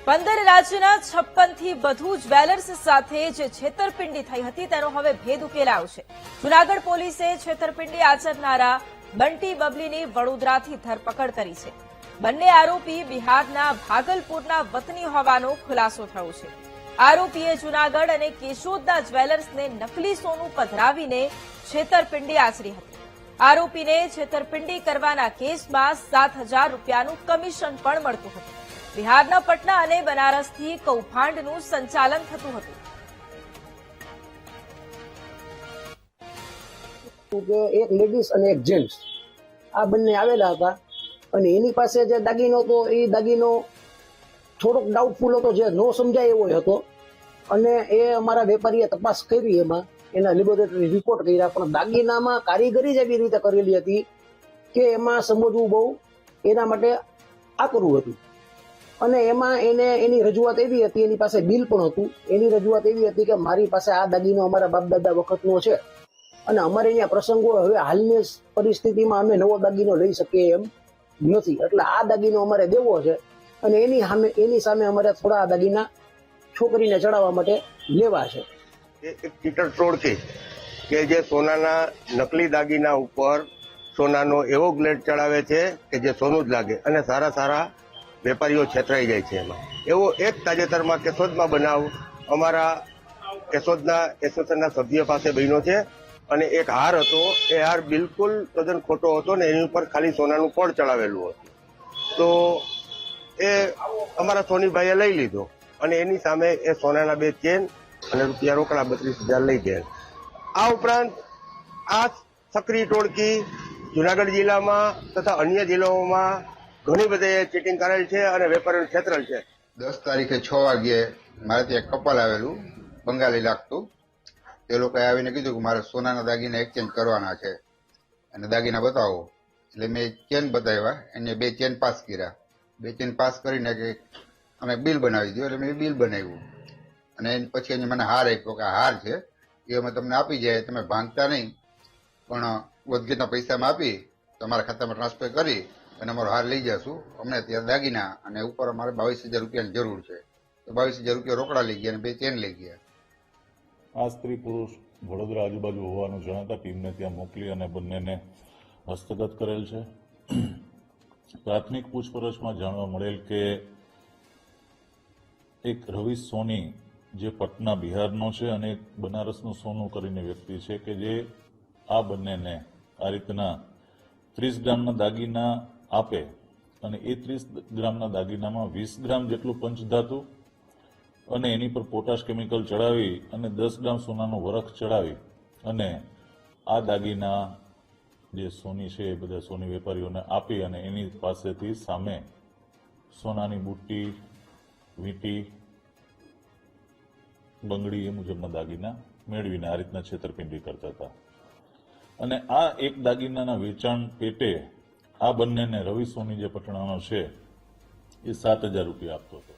15 રાજ્યના 56 થી વધુ જ્વેલર્સ સાથે જે છેતરપિંડી થઈ હતી તેનો હવે ભેદ ઉકેલાયો છે। જૂનાગઢ પોલીસે છેતરપિંડી આચરનારા બંટી બબલીની વડોદરાથી ધરપકડ કરી છે। બંને આરોપી બિહારના ભાગલપુરના વતની હોવાનો ખુલાસો થયો છે। આરોપીએ જૂનાગઢ અને કેશોદના જ્વેલર્સને નકલી સોનું પધરાવીને છેતરપિંડી આચરી હતી। આરોપીને છેતરપિંડી કરવાના કેસમાં 7,000 રૂપિયાનું કમિશન પણ મળતું હતું। બિહારના પટના અને બનારસથી કૌભાંડનું સંચાલન થતું હતું। કે એક લેડીઝ અને એક જેન્ટ્સ આ બંને આવેલા હતા અને એની પાસે જે દાગીનો હતો એ દાગીનો થોડોક ડાઉટફુલ હતો, જે નો સમજાય એવો હતો અને એ અમારા વેપારીએ તપાસ કરી, એમાં એના લેબોરેટરી રિપોર્ટ કર્યા, પણ દાગીનામાં કારીગરી જ એવી રીતે કરેલી હતી કે એમાં સમજવું બહુ એના માટે આકરું હતું। અને એમાં એને એની રજૂઆત એવી હતી, એની પાસે બિલ પણ હતું, એની રજૂઆત એવી હતી કે મારી પાસે આ દાગીનો અમારા બાપ દાદા વખતનો છે અને અમારે અહીંયા પ્રસંગો હવે હાલની પરિસ્થિતિમાં અમે નવો દાગીનો લઈ શકીએ એમ નથી, એટલે આ દાગીનો અમારે દેવો છે અને એની સામે અમારે થોડા દાગીના છોકરીને ચડાવવા માટે લેવા છે। એક ચીટર ટોળકી કે જે સોનાના નકલી દાગીના ઉપર સોનાનો એવો ગ્લેડ ચડાવે છે કે જે સોનું જ લાગે અને સારા વેપારીઓ છેતરાઈ જાય છે। એમાં એવો એક તાજેતરમાં કેશોદમાં બનાવ અમારા કેશોદના એસોસિએશનના સભ્ય પાસે બન્યો છે અને એક હાર હતો, એ હાર બિલકુલ તદ્દન ખોટો હતો ને એની ઉપર ખાલી સોનાનું પડ ચડાવેલું હતું, તો એ અમારા સોનીભાઈએ લઈ લીધો અને એની સામે એ સોનાના 2 ચેન અને રૂપિયા રોકડા 32,000 લઈ ગયા। આ ઉપરાંત આ સક્રિય ટોળકી જૂનાગઢ જિલ્લામાં તથા અન્ય જિલ્લાઓમાં ઘણી બધી ચીટિંગ કરેલ છે અને વેપારીઓ છેતરેલ છે। 10 તારીખે 6 વાગ્યે મારે ત્યાં કપલ આવેલું બંગાળી લાગતું, તે લોકોએ આવીને કીધું કે મારે સોનાના દાગીના એક્સચેન્જ કરવાના છે અને દાગીના બતાવો, એટલે મેં ચેન બતાવ્યા, એને 2 ચેન પાસ કર્યા, 2 ચેન પાસ કરીને કે અમે બિલ બનાવી દો, એટલે મેં બિલ બનાવ્યું અને પછી એને મને હાર આપ્યો કે આ હાર છે એ અમે તમને આપી જાય, તમે ભાંગતા નહીં પણ વધઘટના પૈસામાં આપી તમારા ખાતામાં ટ્રાન્સફર કરી અને અમારો હાર લઈ જશું, અમને ત્યાં દાગીના અને ઉપર અમારે 22,000 રૂપિયાની જરૂર છે, તો 22,000 રૂપિયા રોકડા લઈ ગયા અને 2 ચેન લઈ ગયા। આ સ્ત્રી પુરુષ વડોદરા આજુબાજુ હોવાનું જણાતા ટીમને ત્યાં મોકલી અને બંનેને હસ્તગત કરેલ છે। પ્રાથમિક પૂછપરછમાં જાણવા મળેલ કે એક રવિ સોની જે પટના બિહારનો છે અને એક બનારસનું સોનું કરીને વ્યક્તિ છે કે જે આ બંનેને આ રીતના 30 ગ્રામના દાગીના આપે અને એ 30 ગ્રામના દાગીનામાં 20 ગ્રામ જેટલું પંચધાતુ અને એની પર પોટાશ કેમિકલ ચડાવી અને 10 ગ્રામ સોનાનો વરખ ચડાવી અને આ દાગીના જે સોની છે એ બધા સોની વેપારીઓને આપી અને એની પાસેથી સામે સોનાની બુટ્ટી, વીંટી, બંગડી એ મુજબના દાગીના મેળવીને આ રીતના છેતરપિંડી કરતા હતા। અને આ એક દાગીનાના વેચાણ પેટે આ બંનેને રવિ સોની જે પટણાનો છે એ 7,000 રૂપિયા આપતો હતો।